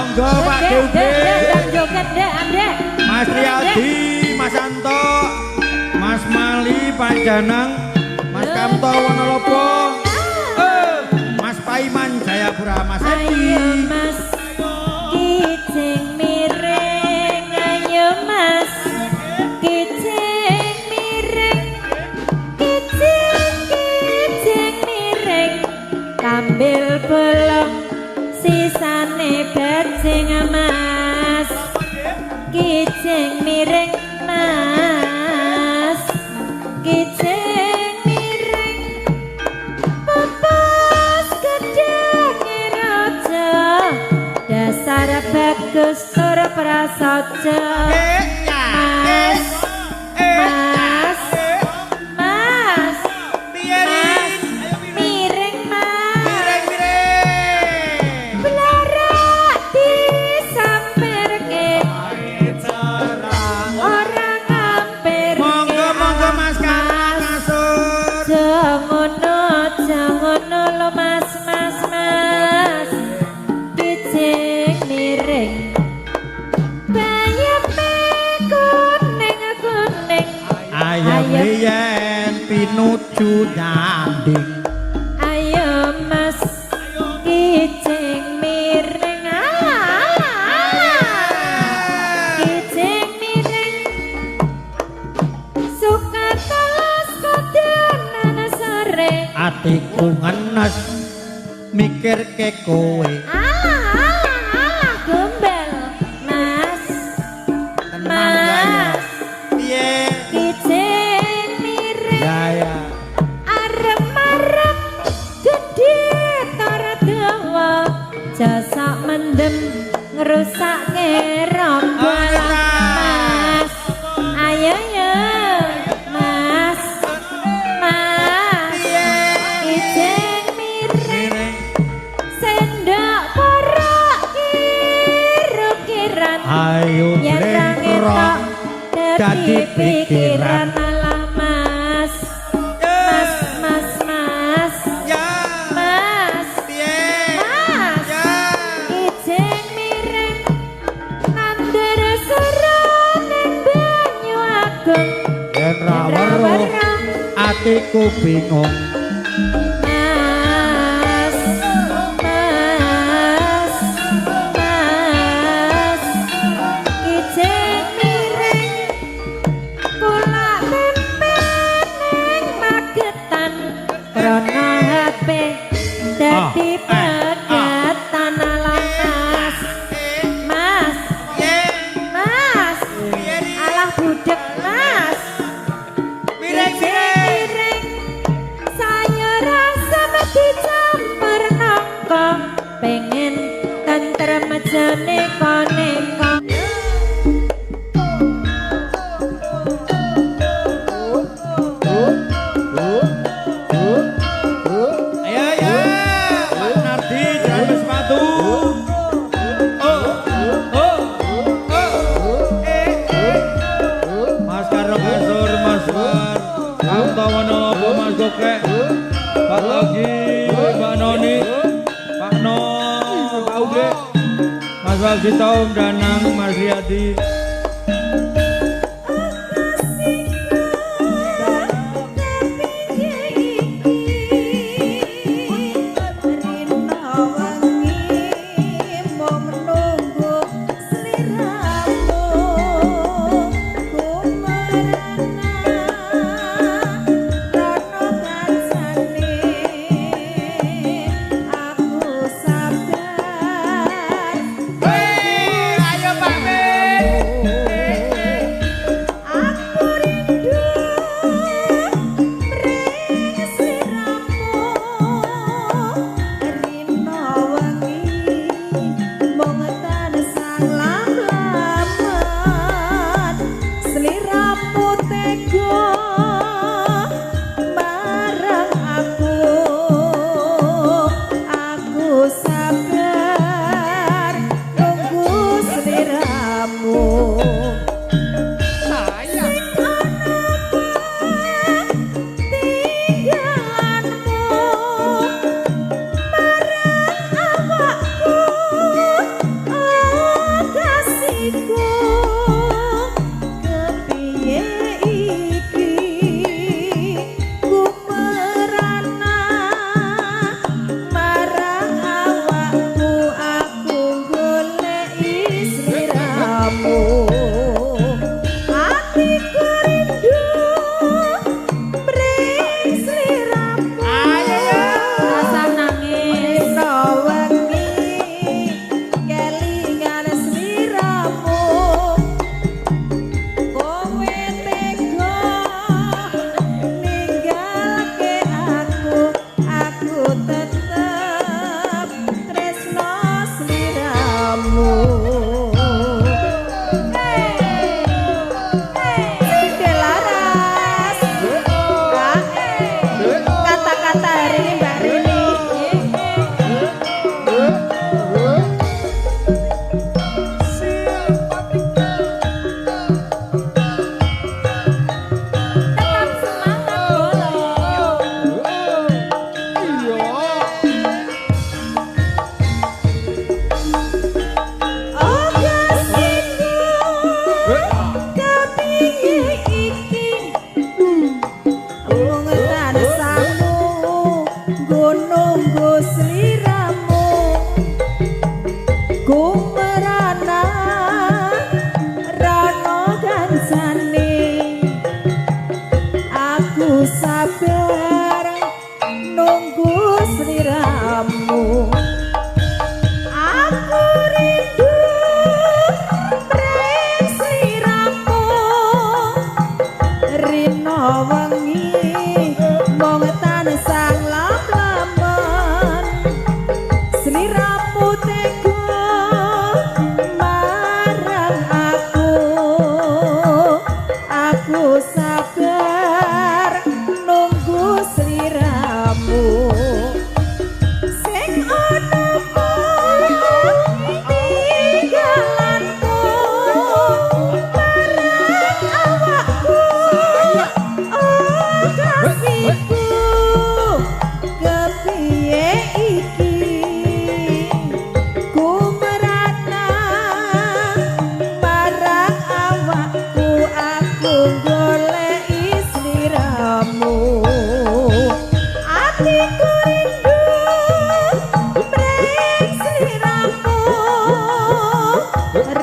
Monggo Pak Dewi. Mas Riyadi, Mas Anto, Mas Mali, Pak Janang, Mas Kamto Wonolopo, Mas Paiman Jayapura, Mas Edi. Mas Kijing miring, ayo Mas Kijing miring, Kijing miring, kambil bolong sisane bajing Mas Kijing miring Mas Kijing miring Papas gedeng raja dasar bagus sur prasaja Mas Mas Mas Mas miring Mas belarak disampirke orang ngampir Monggo Mas Karna masuk. jangono lo Mas Kijing miring bayame kuning Ayam liyen pinuju nyanding. ayo Mas Kijing miring Kijing miring suka telas kodenan sore Atiku ngenes mikir ke kowe. alah gombel Mas Mas Piye? Kijing miring Ya. arem-arem gedhe tora dawa jasa mendem ngerusakke rombolan Mas ayo ya Mas Kijing miring sendok porok kira-kiran Ayo yen ra ngetok dadi pikiran alah Mas Mas Ya. Mas Piye? Mas Ya. Kijing miring nandur suruh ning banyu agung Yen ra weruh atiku bingung. Mas Mas Mas Kijing miring kula tempe ning Magetan krana HP dadi pegatan alah Mas Mas alah budek Mas miring sayur asam dicampur nangka pengen tentrem jane koneko Ayo ya. Mas Nardi jalan sepatu. Mas Karno Kasur, Mas War, Kamto Wonolopo, Mas Gokek, Pak Logi, Pak Noni, Pak Nur, Pak Uge, Mas Wagdi Taum, Danang, Mas Riyadi. Ayo Pak Ben.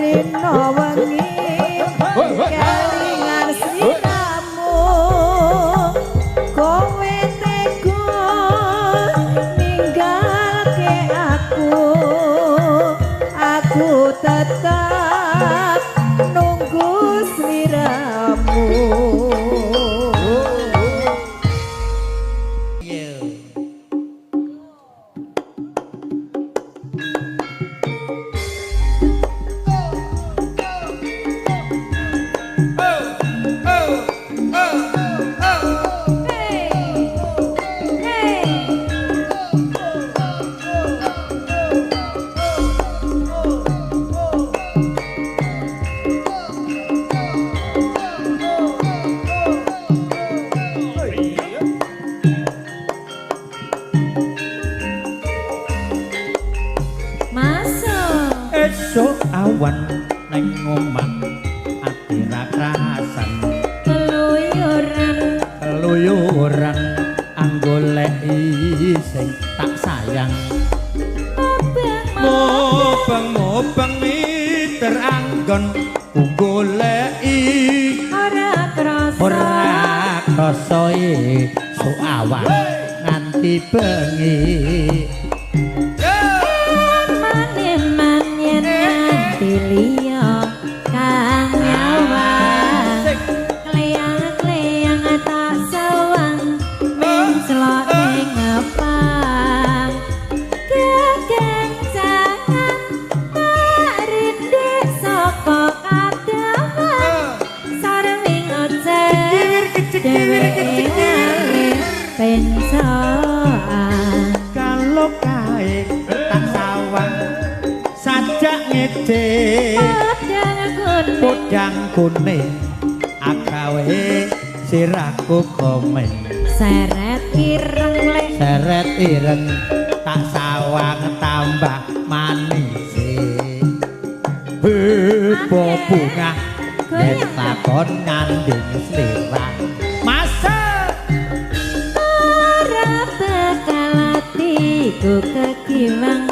lino wengi kelingan siramu kowe tega ninggalke aku tetap nunggu sliramu. Esok awan neng omah ati ra krasan keluyuran anggoleki sing tak sayang mobeng teranggon ku goleki ora krasa esuk awan nganti bengi Liya kang nyawa kleyang-kleyang tak sawang menclok ning ngepang kekencangan tak rindik saka kadangan sareng oceh dheweke pensoan kalau kae tak sawang sajak ngece podang kuning agawe sirahku komeng seret ireng tak sawang tambah manis bebo bunga yen takon nganding slirang masa ora bakal atiku kekiwang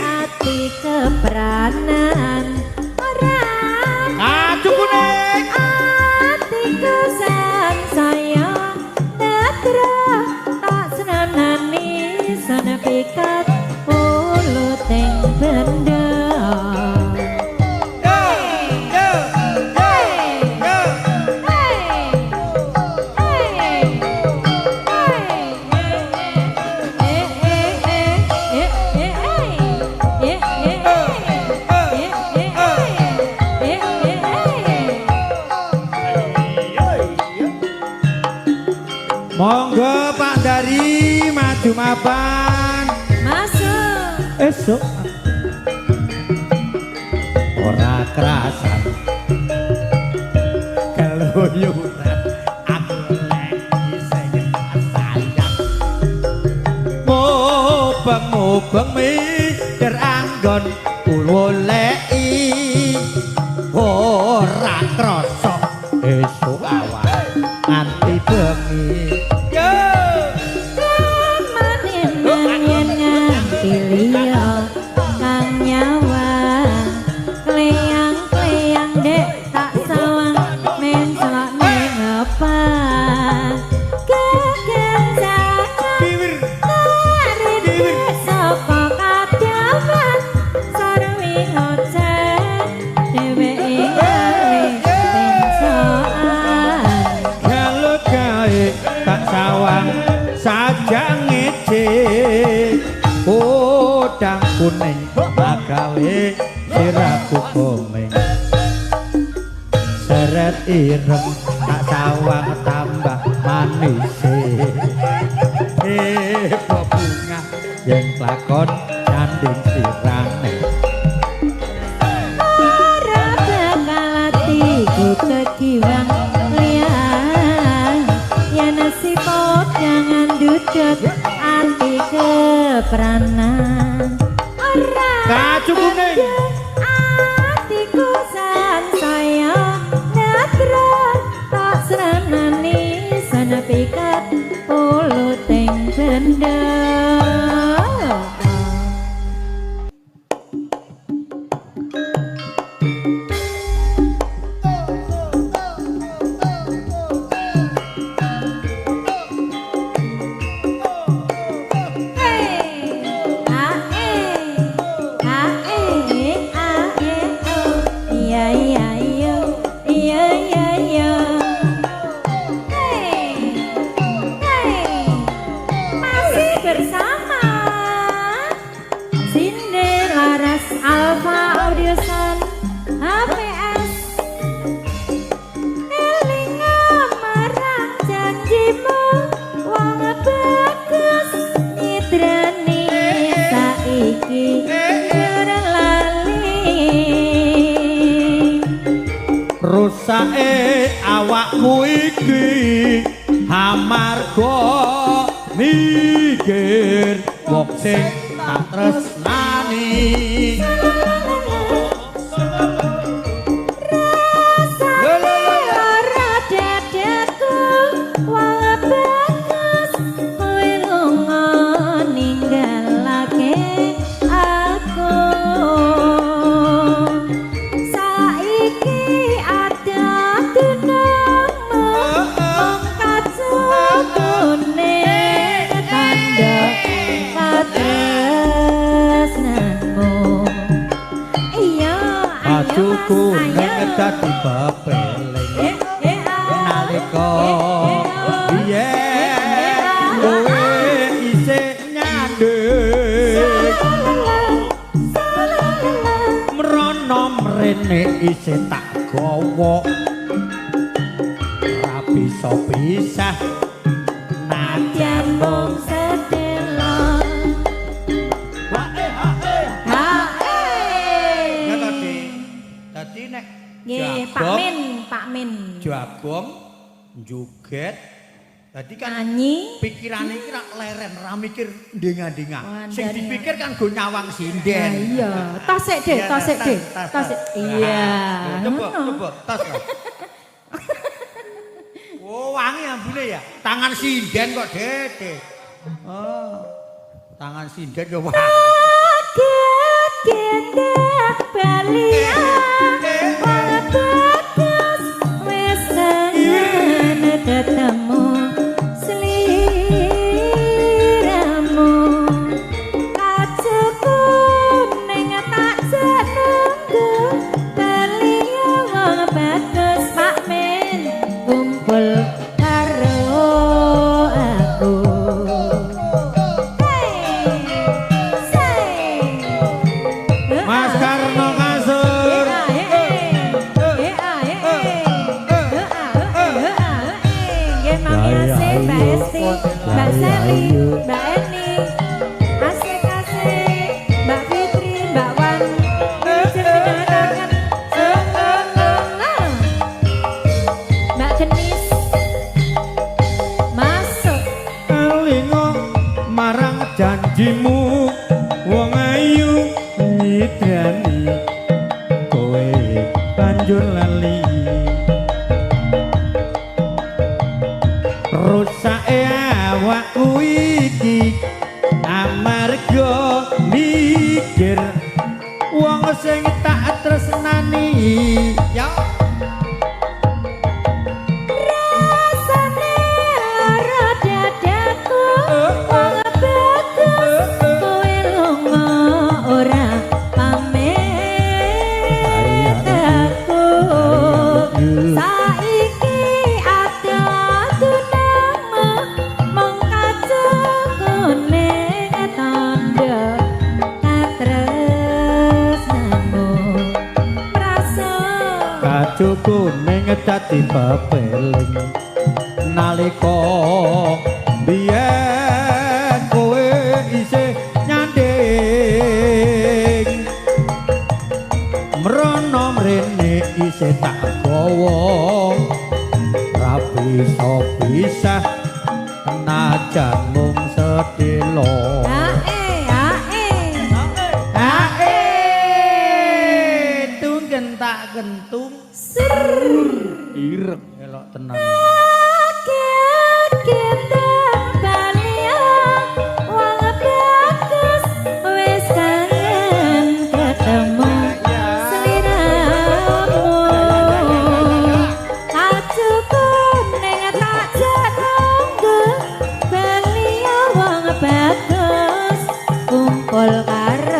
ati kepranan ora kuning atiku sansaya netra tak senanani sanepikat uluting benda Monggo Pak Dari maju mapan masuk esok ora kerasan keluyuran aku lagi sing sayang mobeng mikir anggon goleki ora krasa esuk awan nganti bengi Liya kang nyawa kleyang-kleyang dek tak sawang menclok ning ngepang kekencangan tarik saka kadangan sarwi ngoceh dheweke pensoan kalau kae tak sawang sajak ngece podang kuning agawe sirahku komeng seret ireng tak sawang tambah manis bunga yang lakon canding sirane ora bakal atiku kekiwang liyan yen si podang ndudut ati kepranan ora kacu kuning atiku sansaya netra tak senanani sanepikat uluting benda Rusake awakku iki amarga mikir wong sing tak tresnani. Cukup nek dadi bapeleng nalika biyen kowe isih nyandhek mrono mrene isih tak gawa ora bisa pisah najan mung Pak Min. Jabong joget. Dadi kan nyanyi pikirane iki ra leren, ra mikir ndenga-ndenga. Sing dipikir kan go nyawang sinden. Iya, tasik Dek. Iya. Coba tas. Oh, wangi ambune ya. Tangan sinden kok, Dek. Oh. Tangan sinden yo wangi. Gendek balia. Ketemu seliramu kacuku neng tak senengku belia wong bagus Pak Min kumpul karo aku Mas Karno Kasur Mbak Esti, Mbak Seli, Mbak Eni, asik-asik, Mbak Fitri, Mbak Wan, mendengarkan Mbak Genis, masuk. Elingo marang janjimu, wong ayu nyidrani, kowe banjur lali. Rusake awakku iki amarga mikir wong sing tak tresnani ya Rasane lara dadaku wong bagus kowe lunga ora pamit aku saiki ada Kacuku ning dadi bapeleng nalika biyen kowe isih nyanding mrono mrene isih tak gawa ra bisa pisah najan mung sedelo tak gentung irek elok tenan gendeng balia wong karo